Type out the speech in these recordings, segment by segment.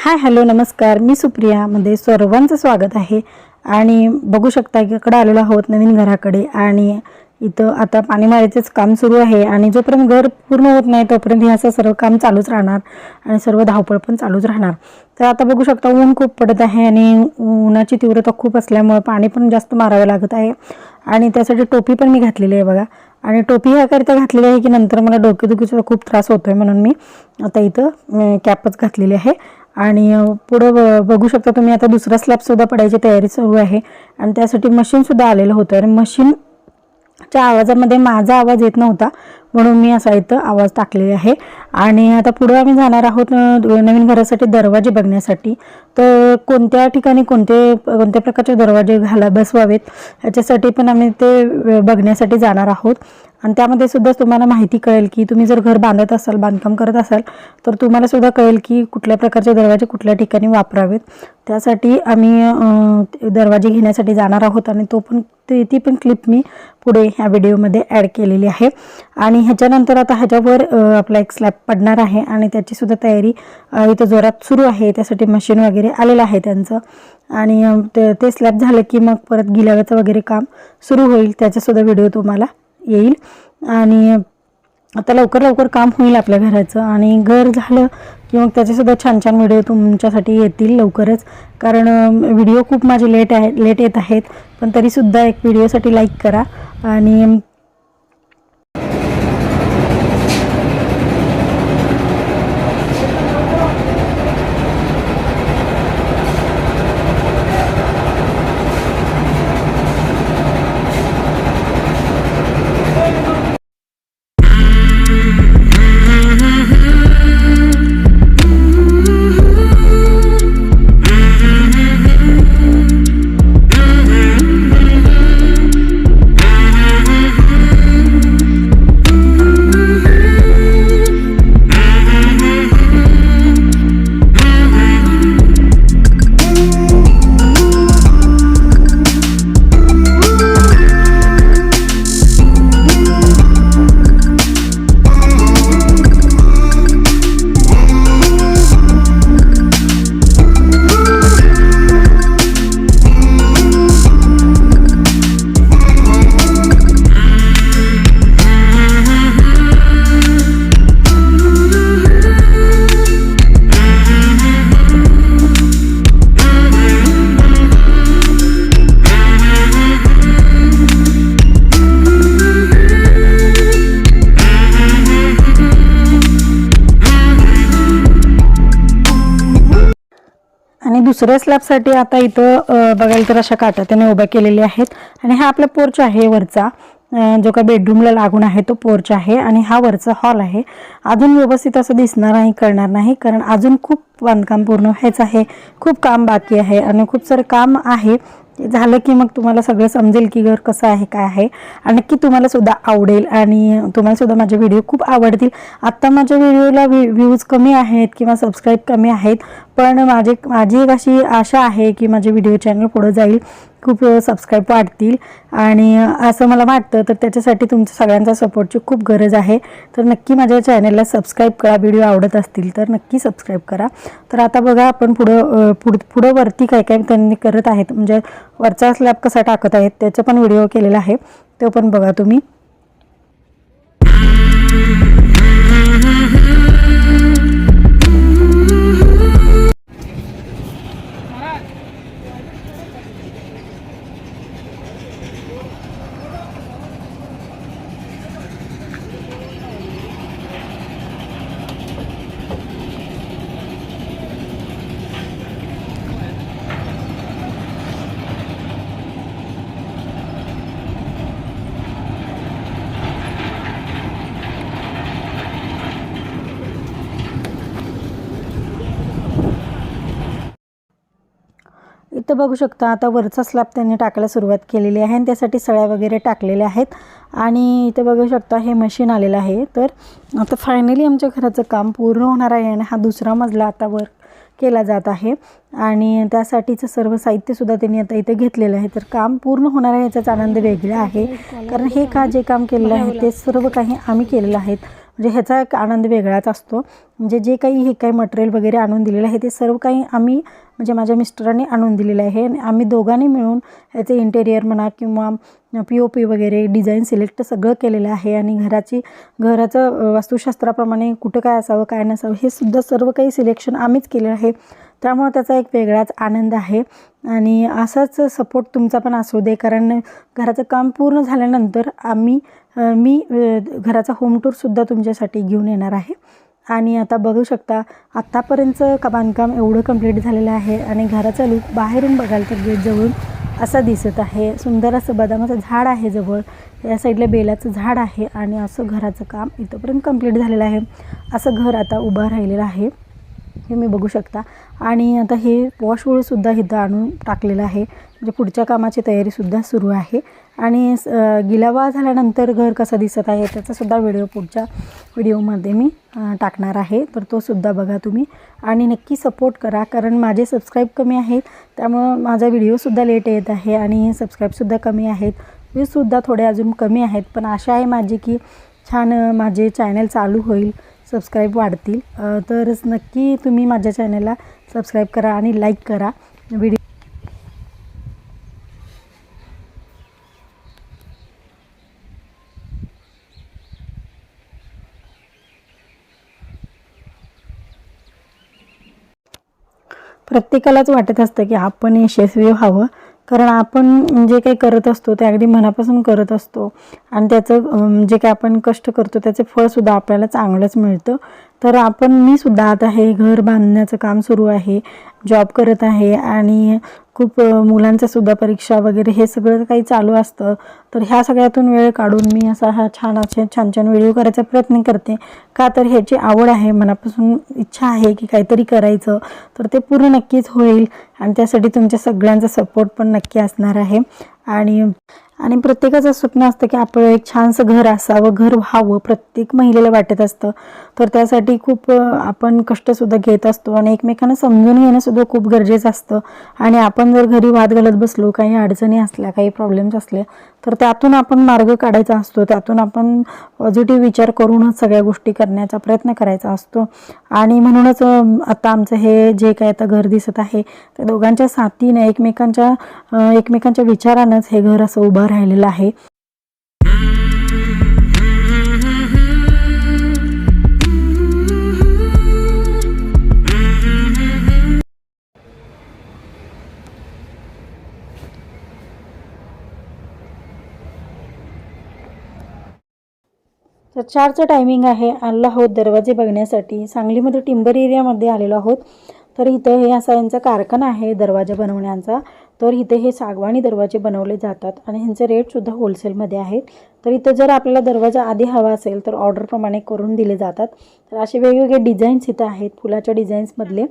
Hi hello नमस्कार, मी सुप्रिया मध्ये सर्वांचं स्वागत आहे। आणि बघू शकता की इकडे आलेलो आहोत नवीन घराकडे आणि इथं आता पाणी मारायचंच काम सुरू आहे आणि जोपर्यंत घर पूर्ण होत नाही तोपर्यंत हे असं सर्व काम चालूच राहणार आणि सर्व धावपळ पण चालूच राहणार। तर आता बघू शकता ऊन खूप पडत आहे आणि उन्हाची तीव्रता खूप असल्यामुळे पाणी पण जास्त मारावं लागत आहे आणि त्यासाठी टोपी पण मी घातलेली आहे बघा। आणि टोपी याकरिता घातलेली आहे की नंतर मला डोकेदुखीचा खूप त्रास होतोय म्हणून मी आता इथं कॅपच घातलेली आहे। आणि पुढे बघू शकता तुम्ही आता दुसरा स्लॅब सुद्धा पडायची तयारी सुरू आहे आणि त्यासाठी मशीन सुद्धा आलेलं होतं आणि मशीनच्या आवाजामध्ये माझा आवाज येत नव्हता म्हणून मी असा इथं आवाज टाकलेला आहे। आणि आता पुढे आम्ही जाणार आहोत नवीन घरासाठी दरवाजे बघण्यासाठी। तर कोणत्या ठिकाणी कोणत्या प्रकारचे दरवाजे बसवावेत याच्यासाठी पण आम्ही ते बघण्यासाठी जाणार आहोत आणि त्यामध्ये सुद्धा तुम्हाला माहिती कळेल की तुम्ही जर घर बांधत असाल बांधकाम करत असाल तर तुम्हाला सुद्धा कळेल की कुठल्या प्रकारचे दरवाजे कुठल्या ठिकाणी वापरावेत। त्यासाठी आम्ही दरवाजे घेण्यासाठी जाणार आहोत आणि ती पण क्लिप मी पुढे ह्या व्हिडिओमध्ये ॲड केलेली आहे। आणि ह्याच्यानंतर आता ह्याच्यावर आपला एक स्लॅब पडणार आहे आणि त्याची सुद्धा तयारी इथं जोरात सुरू आहे। त्यासाठी मशीन वगैरे आलेलं आहे त्यांचं आणि ते स्लॅब झालं की मग परत गिलाव्याचं वगैरे काम सुरू होईल, त्याचा सुद्धा व्हिडिओ तुम्हाला येईल। आणि आता लवकर काम होईल आपल्या घराचं आणि घर झालं की मग त्याचे सुद्धा छान व्हिडिओ तुमच्यासाठी येतील लवकरच। कारण व्हिडिओ खूप माझे लेट येत आहेत पण तरीसुद्धा एक व्हिडिओसाठी लाईक करा। आणि दुसऱ्या स्लॅबसाठी आता इथं बघायला तर अशा काटा त्याने उभ्या केलेल्या आहेत आणि हा आपला पोर्च आहे वरचा, जो का बेडरूमला लागून आहे तो पोर्च आहे आणि हा वरचा हॉल आहे। अजून व्यवस्थित असं दिसणार नाही करणार नाही कारण अजून खूप बांधकाम पूर्ण व्हायचं आहे, खूप काम बाकी आहे आणि खूप सारं काम आहे। झालं की मग तुम्हाला सगळं समजेल की घर कसं आहे काय आहे आणि नक्की तुम्हाला सुद्धा आवडेल आणि तुम्हाला सुद्धा माझे व्हिडिओ खूप आवडतील। आत्ता माझ्या व्हिडिओला व्ह्यूज कमी आहेत किंवा सबस्क्राईब कमी आहेत पण माझी एक अशी आशा आहे की माझे व्हिडिओ चॅनल पुढे जाईल, खूप सबस्क्राईब वाढतील आणि असं मला वाटतं। तर त्याच्यासाठी तुमच्या सगळ्यांचा सपोर्टची खूप गरज आहे। तर नक्की माझ्या चॅनलला सबस्क्राईब करा, व्हिडिओ आवडत असतील तर नक्की सबस्क्राईब करा। तर आता बघा आपण पुढं वरती काय त्यांनी करत आहेत, म्हणजे वरचा स्लॅब कसा टाकत आहेत त्याचा पण व्हिडिओ केलेला आहे, तो पण बघा तुम्ही। इथं बघू शकता आता वरचा स्लॅब त्यांनी टाकायला सुरुवात केलेली आहे आणि त्यासाठी सळ्या वगैरे टाकलेल्या आहेत आणि इथे बघू शकता हे मशीन आलेलं आहे। तर आता फायनली आमच्या घराचं काम पूर्ण होणार आहे आणि हा दुसरा मजला आता वर केला जात आहे आणि त्यासाठीचं सर्व साहित्य सुद्धा त्यांनी आता इथे घेतलेलं आहे। तर काम पूर्ण होणार आहे याचाच आनंद वेगळा आहे, कारण हे जे काम केलेलं आहे ते सर्व काही आम्ही केलेलं आहे। म्हणजे ह्याचा एक आनंद वेगळाच असतो. म्हणजे जे काही हे काही मटेरियल वगैरे आणून दिलेलं आहे ते सर्व काही आम्ही म्हणजे माझ्या मिस्टरांनी आणून दिलेलं आहे आणि आम्ही दोघांनी मिळून ह्याचे इंटेरियर म्हणा किंवा POP वगैरे डिझाईन सिलेक्ट सगळं केलेलं आहे. आणि घराचं वास्तुशास्त्राप्रमाणे कुठं काय असावं काय नसावं हे सुद्धा सर्व काही सिलेक्शन आम्हीच केलेलं आहे. त्यामुळे त्याचा एक वेगळाच आनंद आहे. आणि असाच सपोर्ट तुमचा पण असू दे, कारण घराचं काम पूर्ण झाल्यानंतर मी घराचा होम टूरसुद्धा तुमच्यासाठी घेऊन येणार आहे. आणि आता बघू शकता आत्तापर्यंतचं बांधकाम एवढं कंप्लीट झालेलं आहे आणि घराचा लूक बाहेरून बघाल तर गेटजवळून असा दिसत आहे. सुंदर असं बदामाचं झाड आहे जवळ, या साईडला बेलाचं झाड आहे आणि असं घराचं काम इथंपर्यंत कंप्लीट झालेलं आहे. असं घर आता उभं राहिलेलं आहे हे मी बघू शकता. आणि आता हे वॉशवळसुद्धा इथं आणून टाकलेलं आहे, म्हणजे पुढच्या कामाची तयारीसुद्धा सुरू आहे. आणि गिलावा झाल्यानंतर घर कसं दिसत आहे त्याचासुद्धा व्हिडिओ पुढच्या व्हिडिओमध्ये मी टाकणार आहे, तर तो सुद्धा बघा तुम्ही. आणि नक्की सपोर्ट करा, कारण माझे सबस्क्राईब कमी आहेत त्यामुळं माझा व्हिडिओसुद्धा लेट येत आहे आणि सबस्क्राईबसुद्धा कमी आहेत, व्ह्यूजसुद्धा थोडे अजून कमी आहेत. पण आशा आहे माझी की छान माझे चॅनल चालू होईल, सबस्क्राईब वाढतील. तर नक्की तुम्ही माझ्या चॅनलला सबस्क्राईब करा आणि लाईक करा व्हिडिओ. प्रत्येकालाच वाटत असतं की आपण यशस्वी व्हावं, कारण आपण जे काही करत असतो ते अगदी मनापासून करत असतो आणि त्याचं जे काही आपण कष्ट करतो त्याचे फळसुद्धा आपल्याला चांगलंच मिळतं. तर मी सुद्धा आता हे घर बांधण्याचं काम सुरू आहे, जॉब करत आहे आणि खूप मुलांच्यासुद्धा परीक्षा वगैरे हे सगळं काही चालू असतं. तर ह्या सगळ्यातून वेळ काढून मी छान छान व्हिडिओ करायचा प्रयत्न करते, का तर ह्याची आवड आहे, मनापासून इच्छा आहे की काहीतरी करायचं, तर ते पूर्ण नक्कीच होईल. आणि त्यासाठी तुमच्या सगळ्यांचा सपोर्ट पण नक्की असणार आहे. आणि प्रत्येकाचं स्वप्न असतं की आपलं एक छानसं घर असावं, घर व्हावं, प्रत्येक महिलेला वाटत असतं. तर त्यासाठी खूप आपण कष्टसुद्धा घेत असतो आणि एकमेकांना समजून घेणंसुद्धा खूप गरजेचं असतं. आणि आपण जर घरी वाद घालत बसलो, काही अडचणी असल्या, काही प्रॉब्लेम्स असले, तर त्यातून आपण मार्ग काढायचा असतो, त्यातून आपण पॉझिटिव्ह विचार करूनच सगळ्या गोष्टी करण्याचा प्रयत्न करायचा असतो. आणि म्हणूनच आता आमचं हे जे काय आता घर दिसत आहे त्या दोघांच्या साथीने एकमेकांच्या विचारानंच हे घर असं उभं राहिलेलं आहे. तर 4चं टायमिंग आहे. आलो आहोत दरवाजे बघण्यासाठी. सांगलीमध्ये टिंबर एरियामध्ये आलेलो आहोत. तर इथं हे असा यांचा कारखाना आहे दरवाजा बनवण्याचा. तर इथे हे सागवानी दरवाजे बनवले जातात आणि ह्यांचे रेटसुद्धा होलसेलमध्ये आहेत. तर इथं जर आपल्याला दरवाजा आधी हवा असेल तर ऑर्डरप्रमाणे करून दिले जातात. तर असे वेगवेगळे डिझाईन्स इथं आहेत फुलाच्या डिझाईन्समधले.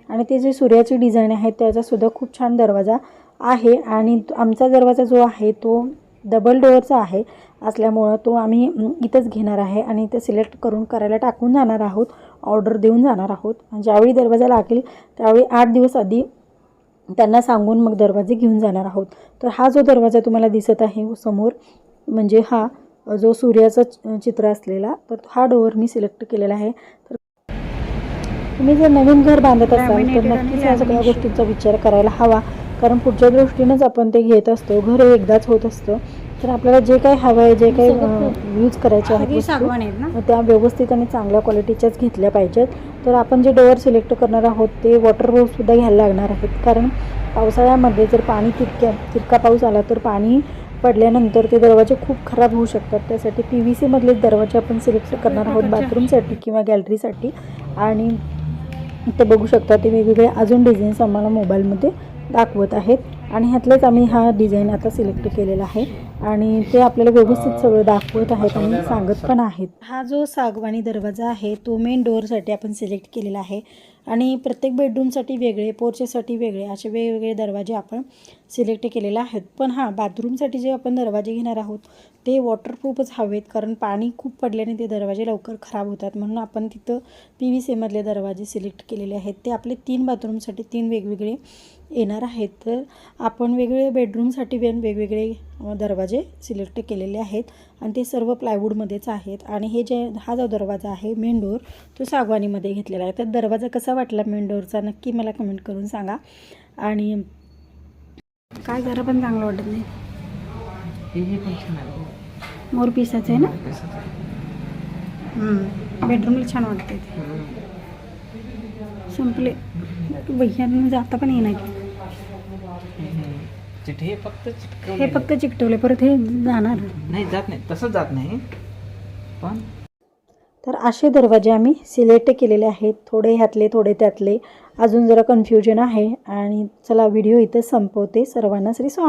आणि ते जे सूर्याची डिझाईन आहे त्याचासुद्धा खूप छान दरवाजा आहे. आणि आमचा दरवाजा जो आहे तो डबल डोअरचा आहे असल्यामुळं तो आम्ही इथंच घेणार आहे आणि ते सिलेक्ट करून करायला टाकून जाणार आहोत, ऑर्डर देऊन जाणार आहोत. ज्यावेळी दरवाजा लागेल त्यावेळी 8 दिवस आधी त्यांना सांगून मग दरवाजे घेऊन जाणार आहोत. तर हा जो दरवाजा तुम्हाला दिसत आहे समोर, म्हणजे हा जो सूर्याचं चित्र असलेला, तर हा डोअर मी सिलेक्ट केलेला आहे. तर तुम्ही जर नवीन घर बांधत असाल तर नक्कीच या सगळ्या गोष्टींचा विचार करायला हवा, कारण पुढच्या दृष्टीनेच आपण ते घेत असतो. घर एकदाच होत असतं. तर आपल्याला जे काही हवं आहे, जे काही यूज करायचे आहेत वस्तू त्या व्यवस्थित आणि चांगल्या क्वालिटीच्याच घेतल्या पाहिजेत. तर आपण जे डोअर सिलेक्ट करणार आहोत ते वॉटरप्रूफसुद्धा घ्यायला लागणार आहेत, कारण पावसाळ्यामध्ये जर पाणी तितका पाऊस आला तर पाणी पडल्यानंतर ते दरवाजे खूप खराब होऊ शकतात. त्यासाठी PVC मधलेच दरवाजे आपण सिलेक्ट करणार आहोत बाथरूमसाठी किंवा गॅलरीसाठी. आणि इथे बघू शकता ते वेगवेगळे अजून डिझाईन्स आम्हाला मोबाईलमध्ये दाखवत आहेत आणि ह्यातलेच आम्ही हा डिझाईन आता सिलेक्ट केलेला आहे आणि ते आपल्याला व्यवस्थित सगळं दाखवत आहेत आणि सांगत पण आहेत. हा जो सागवानी दरवाजा आहे तो मेन डोअरसाठी आपण सिलेक्ट केलेला आहे आणि प्रत्येक बेडरूमसाठी वेगळे, पोर्चेसाठी वेगळे असे वेगवेगळे दरवाजे आपण सिलेक्ट केलेले आहेत. पण बाथरूमसाठी जे आपण दरवाजे घेणार आहोत ते वॉटरप्रूफच हवेत, कारण पाणी खूप पडल्याने ते दरवाजे लवकर खराब होतात. म्हणून आपण तिथं PVC मधले दरवाजे सिलेक्ट केलेले आहेत. ते आपले 3 बाथरूमसाठी 3 वेगवेगळे येणार आहेत. तर आपण वेगवेगळे बेडरूमसाठी वेगवेगळे दरवाजे सिलेक्ट केलेले आहेत आणि ते सर्व प्लायवूडमध्येच आहेत. आणि हे हा जो दरवाजा आहे मेन डोअर तो सागवानीमध्ये घेतलेला आहे. तर दरवाजा कसा वाटला मेन डोअरचा नक्की मला कमेंट करून सांगा. आणि काय जरा पण चांगलं वाटत नाही. हे पण छान आहे. मोर पिसाचं आहे ना. बेडरूमला छान वाटते ते. संपले भैयानं जाता पण येणार की हे फक्त चिटकवले. हे फक्त चिकटवले परत हे जाणार नाही, जात नाही, तसं जात नाही पण. तर असे दरवाजे आम्ही सिलेक्ट केलेले आहेत. थोडे ह्यातले थोडे त्यातले, अजून जरा कन्फ्युजन आहे. आणि चला व्हिडिओ इथं संपवते. सर्वांना श्री स्वामी.